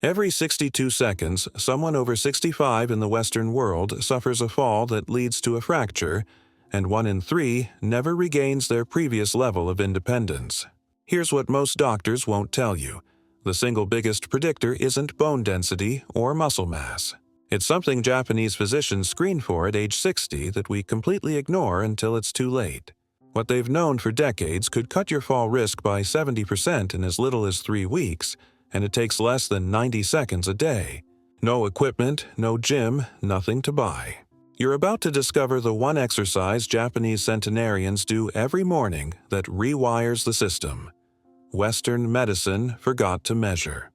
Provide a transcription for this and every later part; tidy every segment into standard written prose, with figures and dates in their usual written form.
Every 62 seconds, someone over 65 in the Western world suffers a fall that leads to a fracture, and 1 in 3 never regains their previous level of independence. Here's what most doctors won't tell you. The single biggest predictor isn't bone density or muscle mass. It's something Japanese physicians screen for at age 60 that we completely ignore until it's too late. What they've known for decades could cut your fall risk by 70% in as little as 3 weeks, and it takes less than 90 seconds a day. No equipment, no gym, nothing to buy. You're about to discover the one exercise Japanese centenarians do every morning that rewires the system. Western medicine forgot to measure.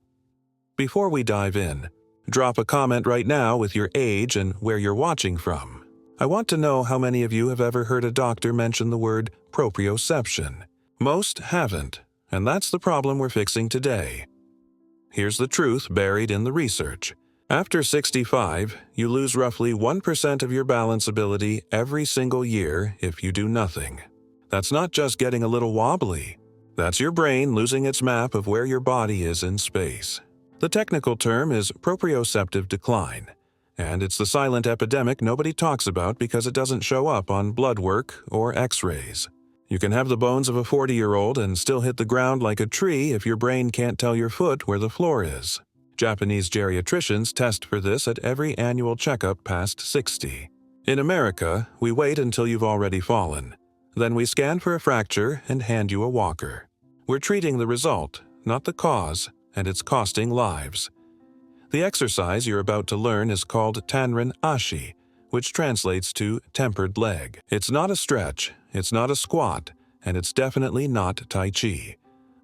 Before we dive in, drop a comment right now with your age and where you're watching from. I want to know how many of you have ever heard a doctor mention the word proprioception. Most haven't, and that's the problem we're fixing today. Here's the truth buried in the research. After 65, you lose roughly 1% of your balance ability every single year if you do nothing. That's not just getting a little wobbly. That's your brain losing its map of where your body is in space. The technical term is proprioceptive decline, and it's the silent epidemic nobody talks about because it doesn't show up on blood work or x-rays. You can have the bones of a 40-year-old and still hit the ground like a tree if your brain can't tell your foot where the floor is. Japanese geriatricians test for this at every annual checkup past 60. In America, we wait until you've already fallen. Then we scan for a fracture and hand you a walker. We're treating the result, not the cause, and it's costing lives. The exercise you're about to learn is called Tanrin Ashi, which translates to tempered leg. It's not a stretch, it's not a squat, and it's definitely not Tai Chi,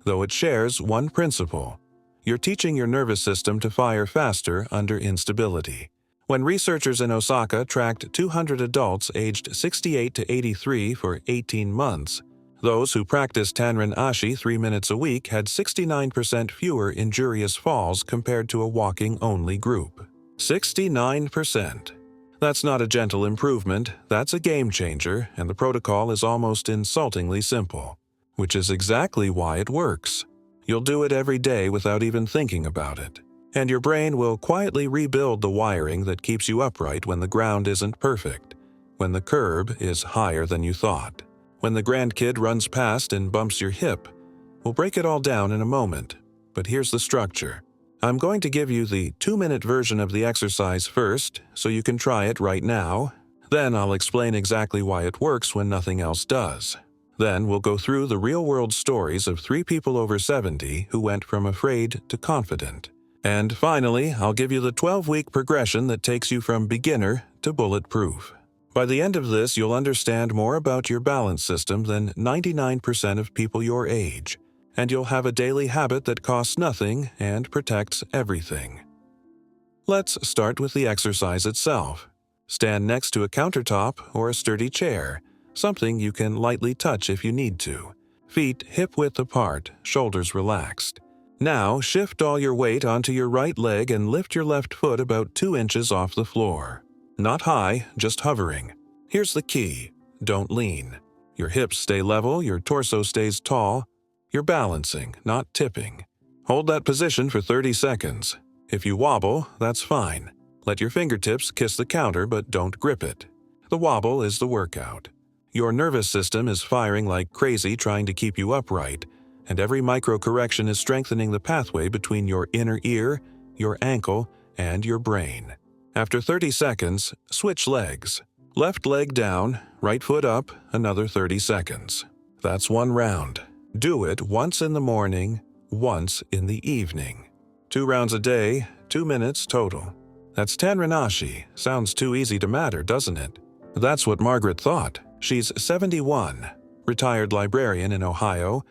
though it shares one principle. You're teaching your nervous system to fire faster under instability. When researchers in Osaka tracked 200 adults aged 68 to 83 for 18 months, those who practiced Tanrin Ashi 3 minutes a week had 69% fewer injurious falls compared to a walking-only group. 69%. That's not a gentle improvement, that's a game changer, and the protocol is almost insultingly simple. Which is exactly why it works. You'll do it every day without even thinking about it. And your brain will quietly rebuild the wiring that keeps you upright when the ground isn't perfect, when the curb is higher than you thought, when the grandkid runs past and bumps your hip. We'll break it all down in a moment, but here's the structure. I'm going to give you the 2-minute version of the exercise first, so you can try it right now. Then I'll explain exactly why it works when nothing else does. Then we'll go through the real-world stories of 3 people over 70 who went from afraid to confident. And finally, I'll give you the 12-week progression that takes you from beginner to bulletproof. By the end of this, you'll understand more about your balance system than 99% of people your age, and you'll have a daily habit that costs nothing and protects everything. Let's start with the exercise itself. Stand next to a countertop or a sturdy chair, something you can lightly touch if you need to. Feet hip-width apart, shoulders relaxed. Now, shift all your weight onto your right leg and lift your left foot about 2 inches off the floor. Not high, just hovering. Here's the key. Don't lean. Your hips stay level, your torso stays tall. You're balancing, not tipping. Hold that position for 30 seconds. If you wobble, that's fine. Let your fingertips kiss the counter, but don't grip it. The wobble is the workout. Your nervous system is firing like crazy trying to keep you upright, and every micro-correction is strengthening the pathway between your inner ear, your ankle, and your brain. After 30 seconds, switch legs. Left leg down, right foot up, another 30 seconds. That's 1 round. Do it once in the morning, once in the evening. 2 rounds a day, 2 minutes total. That's Tanrin Ashi. Sounds too easy to matter, doesn't it? That's what Margaret thought. She's 71, retired librarian in Ohio,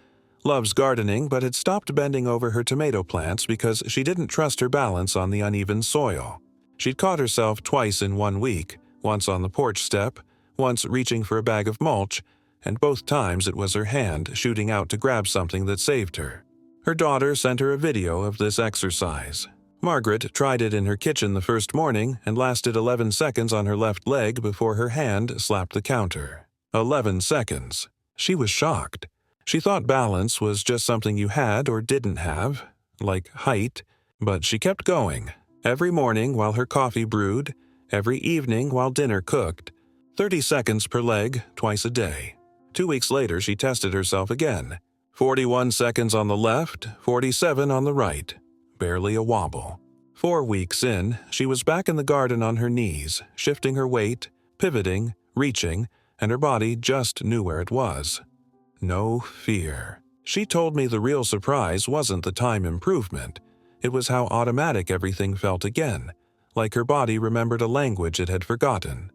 loves gardening but had stopped bending over her tomato plants because she didn't trust her balance on the uneven soil. She'd caught herself twice in 1 week, once on the porch step, once reaching for a bag of mulch, and both times it was her hand shooting out to grab something that saved her. Her daughter sent her a video of this exercise. Margaret tried it in her kitchen the first morning and lasted 11 seconds on her left leg before her hand slapped the counter. 11 seconds. She was shocked. She thought balance was just something you had or didn't have, like height, But she kept going, every morning while her coffee brewed, every evening while dinner cooked, 30 seconds per leg, twice a day. 2 weeks later, she tested herself again. 41 seconds on the left, 47 on the right. Barely a wobble. 4 weeks in, she was back in the garden on her knees, shifting her weight, pivoting, reaching, and her body just knew where it was. No fear. She told me the real surprise wasn't the time improvement. It was how automatic everything felt again, like her body remembered a language it had forgotten.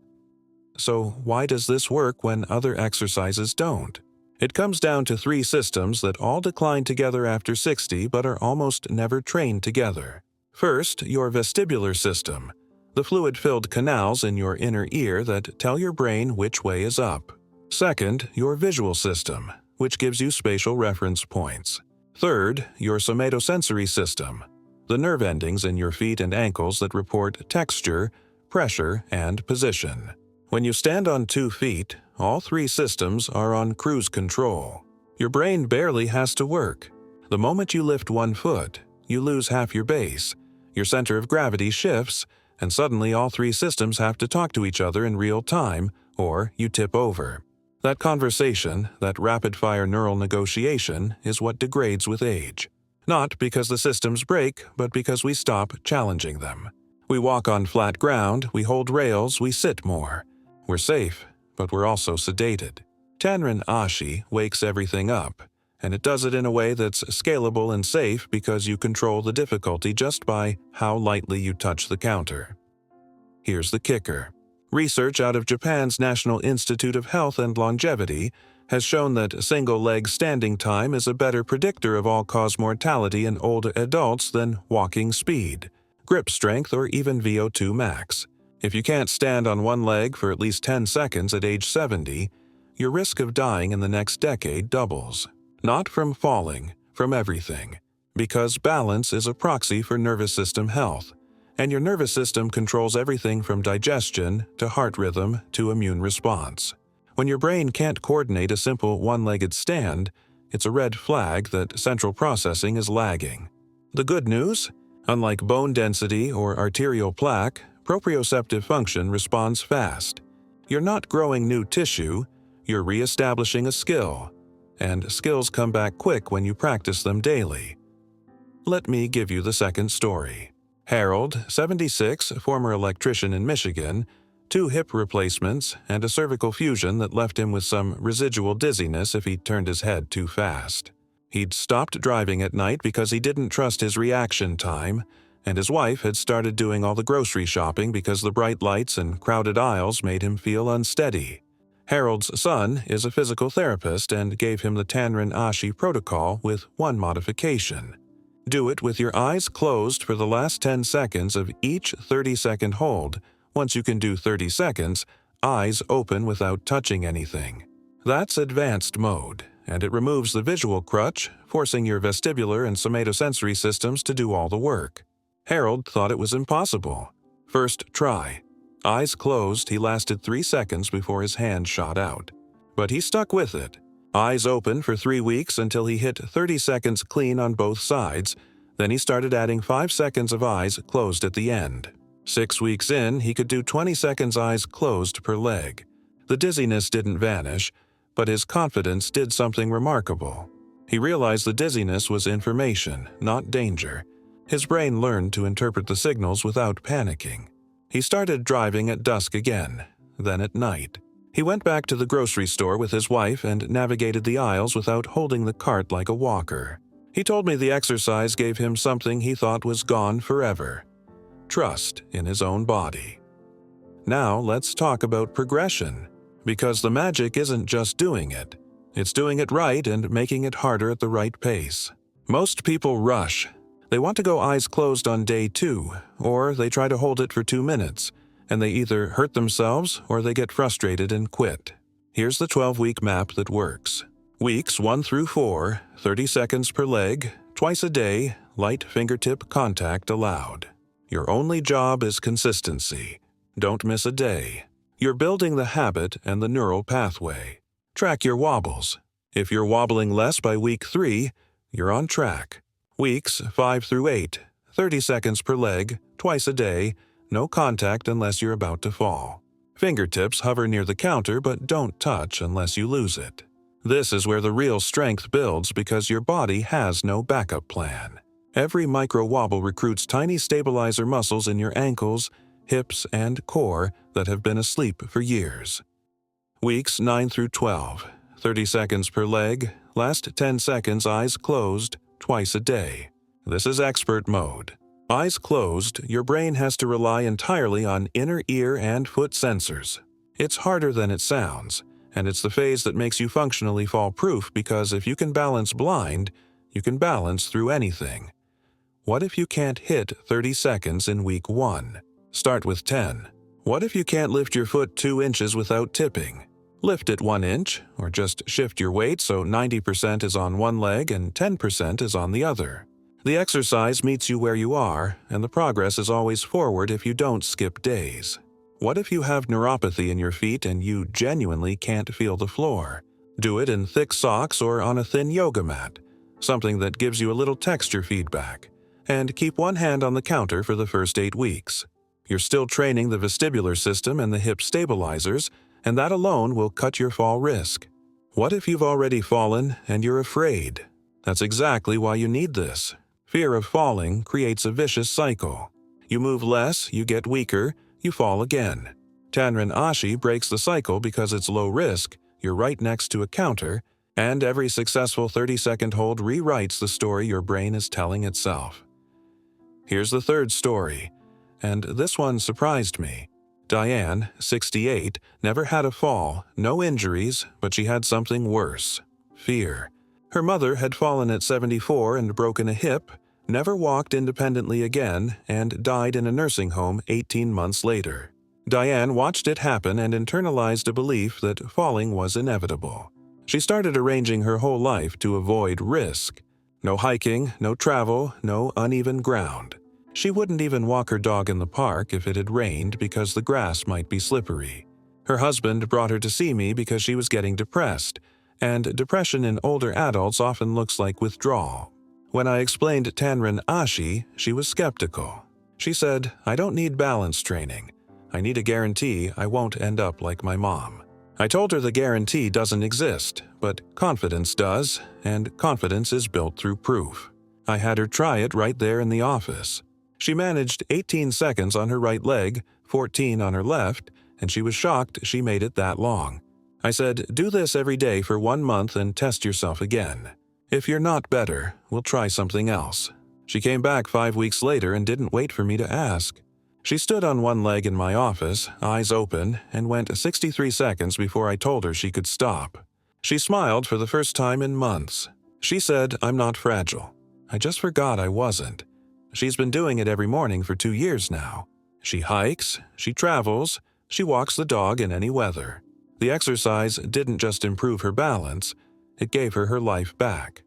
So why does this work when other exercises don't? It comes down to 3 systems that all decline together after 60 but are almost never trained together. First, your vestibular system, the fluid-filled canals in your inner ear that tell your brain which way is up. Second, your visual system, which gives you spatial reference points. Third, your somatosensory system, the nerve endings in your feet and ankles that report texture, pressure, and position. When you stand on 2 feet, all 3 systems are on cruise control. Your brain barely has to work. The moment you lift 1 foot, you lose half your base. Your center of gravity shifts, and suddenly all 3 systems have to talk to each other in real time, or you tip over. That conversation, that rapid-fire neural negotiation, is what degrades with age. Not because the systems break, but because we stop challenging them. We walk on flat ground, we hold rails, we sit more. We're safe, but we're also sedated. Tanrin Ashi wakes everything up, and it does it in a way that's scalable and safe because you control the difficulty just by how lightly you touch the counter. Here's the kicker. Research out of Japan's National Institute of Health and Longevity has shown that single-leg standing time is a better predictor of all-cause mortality in older adults than walking speed, grip strength, or even VO2 max. If you can't stand on one leg for at least 10 seconds at age 70, your risk of dying in the next decade doubles. Not from falling, from everything. Because balance is a proxy for nervous system health, and your nervous system controls everything from digestion to heart rhythm to immune response. When your brain can't coordinate a simple one-legged stand, it's a red flag that central processing is lagging. The good news? Unlike bone density or arterial plaque, proprioceptive function responds fast. You're not growing new tissue, you're re-establishing a skill, and skills come back quick when you practice them daily. Let me give you the second story. Harold, 76, former electrician in Michigan, 2 hip replacements, and a cervical fusion that left him with some residual dizziness if he turned his head too fast. He'd stopped driving at night because he didn't trust his reaction time, and his wife had started doing all the grocery shopping because the bright lights and crowded aisles made him feel unsteady. Harold's son is a physical therapist and gave him the Tanrin Ashi protocol with one modification. Do it with your eyes closed for the last 10 seconds of each 30-second hold. Once you can do 30 seconds, eyes open without touching anything. That's advanced mode, and it removes the visual crutch, forcing your vestibular and somatosensory systems to do all the work. Harold thought it was impossible. First try. Eyes closed, he lasted 3 seconds before his hand shot out. But he stuck with it. Eyes open for 3 weeks until he hit 30 seconds clean on both sides, then he started adding 5 seconds of eyes closed at the end. 6 weeks in, he could do 20 seconds eyes closed per leg. The dizziness didn't vanish, but his confidence did something remarkable. He realized the dizziness was information, not danger. His brain learned to interpret the signals without panicking. He started driving at dusk again, then at night. He went back to the grocery store with his wife and navigated the aisles without holding the cart like a walker. He told me the exercise gave him something he thought was gone forever: trust in his own body. Now let's talk about progression, because the magic isn't just doing it. It's doing it right and making it harder at the right pace. Most people rush. They want to go eyes closed on day 2, or they try to hold it for 2 minutes, and they either hurt themselves or they get frustrated and quit. Here's the 12-week map that works. Weeks 1 through 4, 30 seconds per leg, twice a day, light fingertip contact allowed. Your only job is consistency. Don't miss a day. You're building the habit and the neural pathway. Track your wobbles. If you're wobbling less by week 3, you're on track. Weeks 5 through 8, 30 seconds per leg, twice a day, no contact unless you're about to fall. Fingertips hover near the counter but don't touch unless you lose it. This is where the real strength builds because your body has no backup plan. Every micro-wobble recruits tiny stabilizer muscles in your ankles, hips, and core that have been asleep for years. Weeks 9 through 12, 30 seconds per leg, last 10 seconds eyes closed, twice a day. This is expert mode. Eyes closed, your brain has to rely entirely on inner ear and foot sensors. It's harder than it sounds, and it's the phase that makes you functionally fall-proof because if you can balance blind, you can balance through anything. What if you can't hit 30 seconds in week 1? Start with 10. What if you can't lift your foot 2 inches without tipping? Lift it 1 inch, or just shift your weight so 90% is on one leg and 10% is on the other. The exercise meets you where you are, and the progress is always forward if you don't skip days. What if you have neuropathy in your feet and you genuinely can't feel the floor? Do it in thick socks or on a thin yoga mat, something that gives you a little texture feedback. And keep one hand on the counter for the first 8 weeks. You're still training the vestibular system and the hip stabilizers, and that alone will cut your fall risk. What if you've already fallen and you're afraid? That's exactly why you need this. Fear of falling creates a vicious cycle. You move less, you get weaker, you fall again. Tanrin Ashi breaks the cycle because it's low risk, you're right next to a counter, and every successful 30-second hold rewrites the story your brain is telling itself. Here's the third story, and this one surprised me. Diane, 68, never had a fall, no injuries, but she had something worse: fear. Her mother had fallen at 74 and broken a hip, never walked independently again, and died in a nursing home 18 months later. Diane watched it happen and internalized a belief that falling was inevitable. She started arranging her whole life to avoid risk. No hiking, no travel, no uneven ground. She wouldn't even walk her dog in the park if it had rained because the grass might be slippery. Her husband brought her to see me because she was getting depressed, and depression in older adults often looks like withdrawal. When I explained Tanrin Ashi, she was skeptical. She said, "I don't need balance training. I need a guarantee I won't end up like my mom." I told her the guarantee doesn't exist, but confidence does, and confidence is built through proof. I had her try it right there in the office. She managed 18 seconds on her right leg, 14 on her left, and she was shocked she made it that long. I said, "Do this every day for 1 month and test yourself again. If you're not better, we'll try something else." She came back 5 weeks later and didn't wait for me to ask. She stood on one leg in my office, eyes open, and went 63 seconds before I told her she could stop. She smiled for the first time in months. She said, "I'm not fragile. I just forgot I wasn't." She's been doing it every morning for 2 years now. She hikes, she travels, she walks the dog in any weather. The exercise didn't just improve her balance, it gave her life back.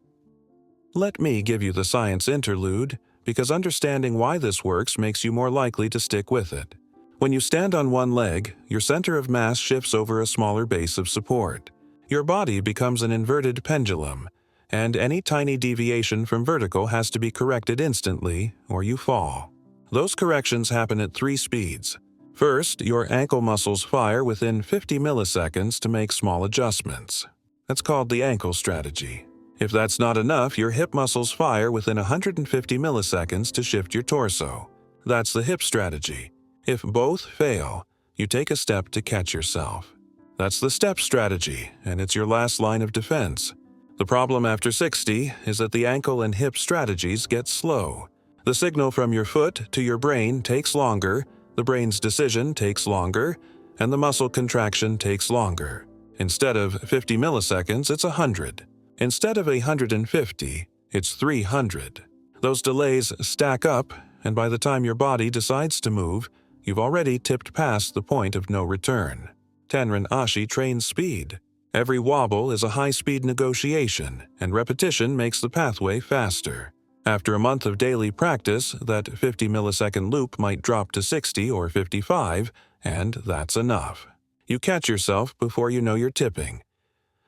Let me give you the science interlude, because understanding why this works makes you more likely to stick with it. When you stand on one leg, your center of mass shifts over a smaller base of support. Your body becomes an inverted pendulum, and any tiny deviation from vertical has to be corrected instantly, or you fall. Those corrections happen at 3 speeds. First, your ankle muscles fire within 50 milliseconds to make small adjustments. That's called the ankle strategy. If that's not enough, your hip muscles fire within 150 milliseconds to shift your torso. That's the hip strategy. If both fail, you take a step to catch yourself. That's the step strategy, and it's your last line of defense. The problem after 60 is that the ankle and hip strategies get slow. The signal from your foot to your brain takes longer, the brain's decision takes longer, and the muscle contraction takes longer. Instead of 50 milliseconds, it's 100. Instead of 150, it's 300. Those delays stack up, and by the time your body decides to move, you've already tipped past the point of no return. Tanrin Ashi trains speed. Every wobble is a high-speed negotiation, and repetition makes the pathway faster. After a month of daily practice, that 50-millisecond loop might drop to 60 or 55, and that's enough. You catch yourself before you know you're tipping.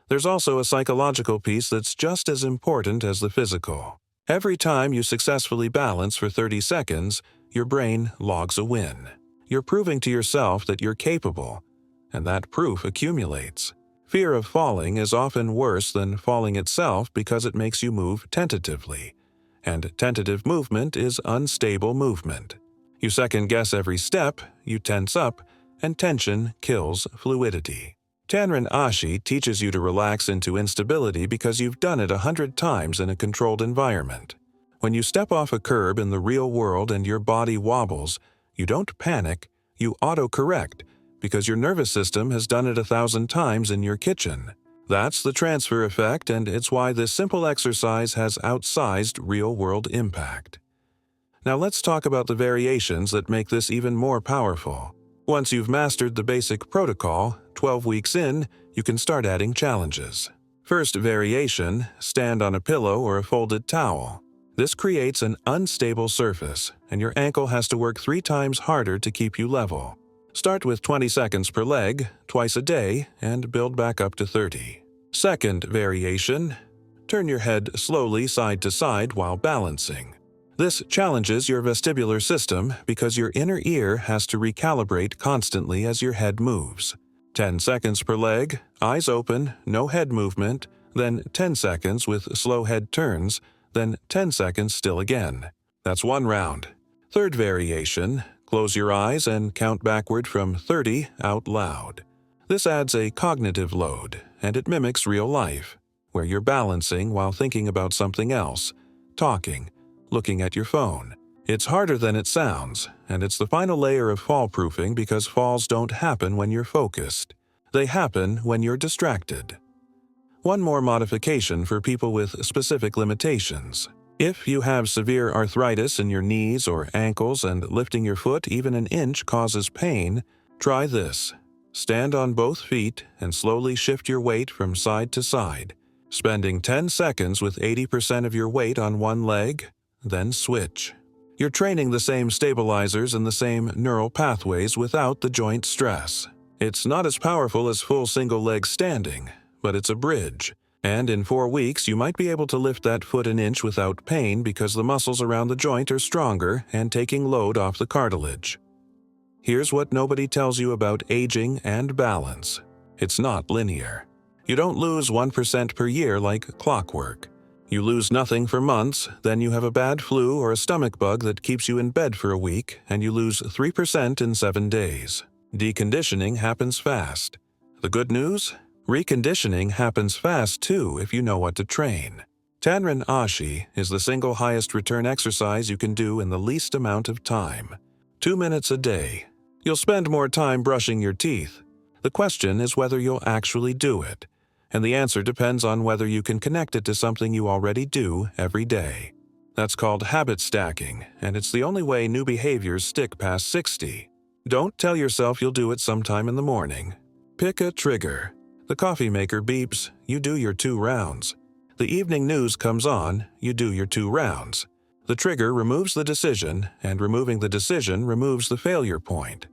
There's also a psychological piece that's just as important as the physical. Every time you successfully balance for 30 seconds, your brain logs a win. You're proving to yourself that you're capable, and that proof accumulates. Fear of falling is often worse than falling itself because it makes you move tentatively, and tentative movement is unstable movement. You second-guess every step, you tense up, and tension kills fluidity. Tanrin Ashi teaches you to relax into instability because you've done it 100 times in a controlled environment. When you step off a curb in the real world and your body wobbles, you don't panic, you auto-correct, because your nervous system has done it 1,000 times in your kitchen. That's the transfer effect, and it's why this simple exercise has outsized real-world impact. Now let's talk about the variations that make this even more powerful. Once you've mastered the basic protocol, 12 weeks in, you can start adding challenges. First variation, stand on a pillow or a folded towel. This creates an unstable surface, and your ankle has to work 3 times harder to keep you level. Start with 20 seconds per leg, twice a day, and build back up to 30. Second variation, turn your head slowly side to side while balancing. This challenges your vestibular system because your inner ear has to recalibrate constantly as your head moves. 10 seconds per leg, eyes open, no head movement, then 10 seconds with slow head turns, then 10 seconds still again. That's 1 round. Third variation, close your eyes and count backward from 30 out loud. This adds a cognitive load, and it mimics real life, where you're balancing while thinking about something else, talking, looking at your phone. It's harder than it sounds, and it's the final layer of fall-proofing because falls don't happen when you're focused. They happen when you're distracted. One more modification for people with specific limitations. If you have severe arthritis in your knees or ankles and lifting your foot even an inch causes pain, try this. Stand on both feet and slowly shift your weight from side to side, spending 10 seconds with 80% of your weight on one leg, then switch. You're training the same stabilizers and the same neural pathways without the joint stress. It's not as powerful as full single leg standing, but it's a bridge. And in 4 weeks, you might be able to lift that foot an inch without pain because the muscles around the joint are stronger and taking load off the cartilage. Here's what nobody tells you about aging and balance. It's not linear. You don't lose 1% per year like clockwork. You lose nothing for months, then you have a bad flu or a stomach bug that keeps you in bed for a week, and you lose 3% in 7 days. Deconditioning happens fast. The good news? Reconditioning happens fast too if you know what to train. Tanrin Ashi is the single highest return exercise you can do in the least amount of time. 2 minutes a day. You'll spend more time brushing your teeth. The question is whether you'll actually do it, and the answer depends on whether you can connect it to something you already do every day. That's called habit stacking, and it's the only way new behaviors stick past 60. Don't tell yourself you'll do it sometime in the morning. Pick a trigger. The coffee maker beeps, you do your 2 rounds. The evening news comes on, you do your 2 rounds. The trigger removes the decision, and removing the decision removes the failure point.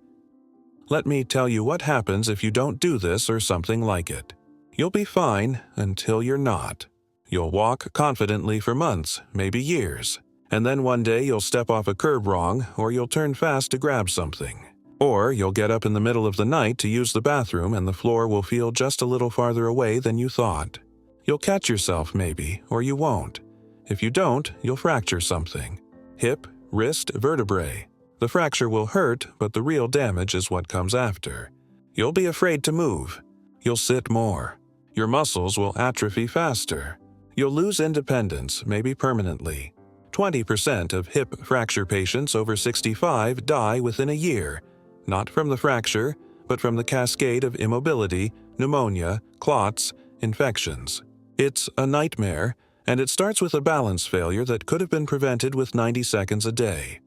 Let me tell you what happens if you don't do this or something like it. You'll be fine until you're not. You'll walk confidently for months, maybe years, and then one day you'll step off a curb wrong or you'll turn fast to grab something. Or you'll get up in the middle of the night to use the bathroom and the floor will feel just a little farther away than you thought. You'll catch yourself maybe, or you won't. If you don't, you'll fracture something. Hip, wrist, vertebrae. The fracture will hurt, but the real damage is what comes after. You'll be afraid to move. You'll sit more. Your muscles will atrophy faster. You'll lose independence, maybe permanently. 20% of hip fracture patients over 65 die within a year, not from the fracture, but from the cascade of immobility, pneumonia, clots, infections. It's a nightmare, and it starts with a balance failure that could have been prevented with 90 seconds a day.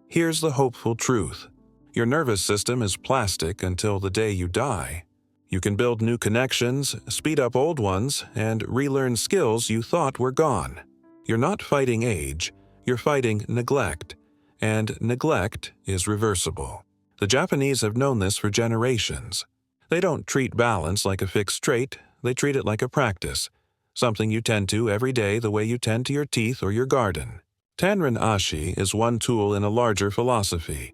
Here's the hopeful truth. Your nervous system is plastic until the day you die. You can build new connections, speed up old ones, and relearn skills you thought were gone. You're not fighting age, you're fighting neglect, and neglect is reversible. The Japanese have known this for generations. They don't treat balance like a fixed trait, they treat it like a practice. something you tend to every day the way you tend to your teeth or your garden. Tanrin Ashi is one tool in a larger philosophy.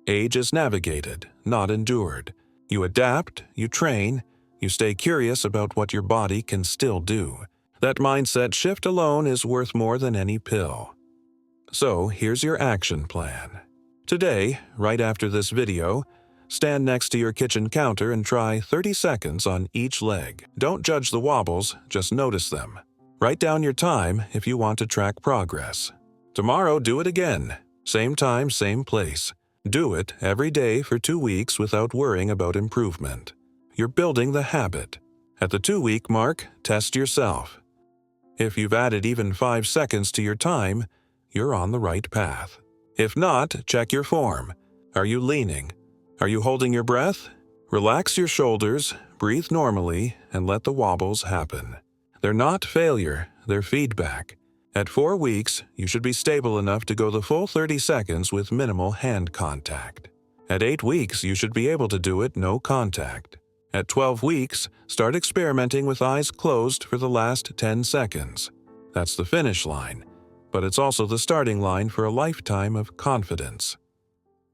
Age is navigated, not endured. You adapt, you train, you stay curious about what your body can still do. That mindset shift alone is worth more than any pill. So here's your action plan. Today, right after this video, stand next to your kitchen counter and try 30 seconds on each leg. Don't judge the wobbles, just notice them. Write down your time if you want to track progress. Tomorrow, do it again. Same time, same place. Do it every day for 2 weeks without worrying about improvement. You're building the habit. At the 2-week mark, test yourself. If you've added even 5 seconds to your time, you're on the right path. If not, check your form. Are you leaning? Are you holding your breath? Relax your shoulders, breathe normally, and let the wobbles happen. They're not failure, they're feedback. At 4 weeks, you should be stable enough to go the full 30 seconds with minimal hand contact. At 8 weeks, you should be able to do it no contact. At 12 weeks, start experimenting with eyes closed for the last 10 seconds. That's the finish line, but it's also the starting line for a lifetime of confidence.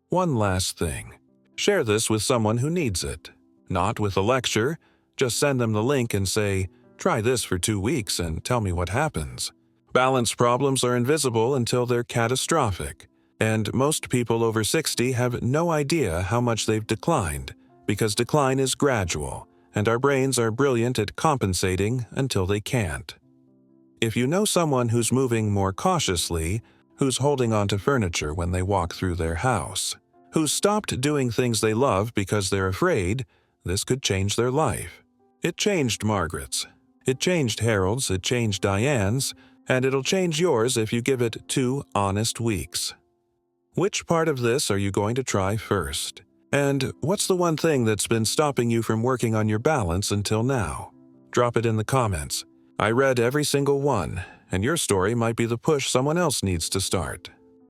One last thing. Share this with someone who needs it. Not with a lecture, just send them the link and say, "Try this for 2 weeks and tell me what happens." Balance problems are invisible until they're catastrophic, and most people over 60 have no idea how much they've declined, because decline is gradual, and our brains are brilliant at compensating until they can't. If you know someone who's moving more cautiously, who's holding onto furniture when they walk through their house, who's stopped doing things they love because they're afraid, this could change their life. It changed Margaret's. It changed Harold's, it changed Diane's, and it'll change yours if you give it 2 honest weeks. Which part of this are you going to try first? And what's the one thing that's been stopping you from working on your balance until now? Drop it in the comments. I read every single one, and your story might be the push someone else needs to start.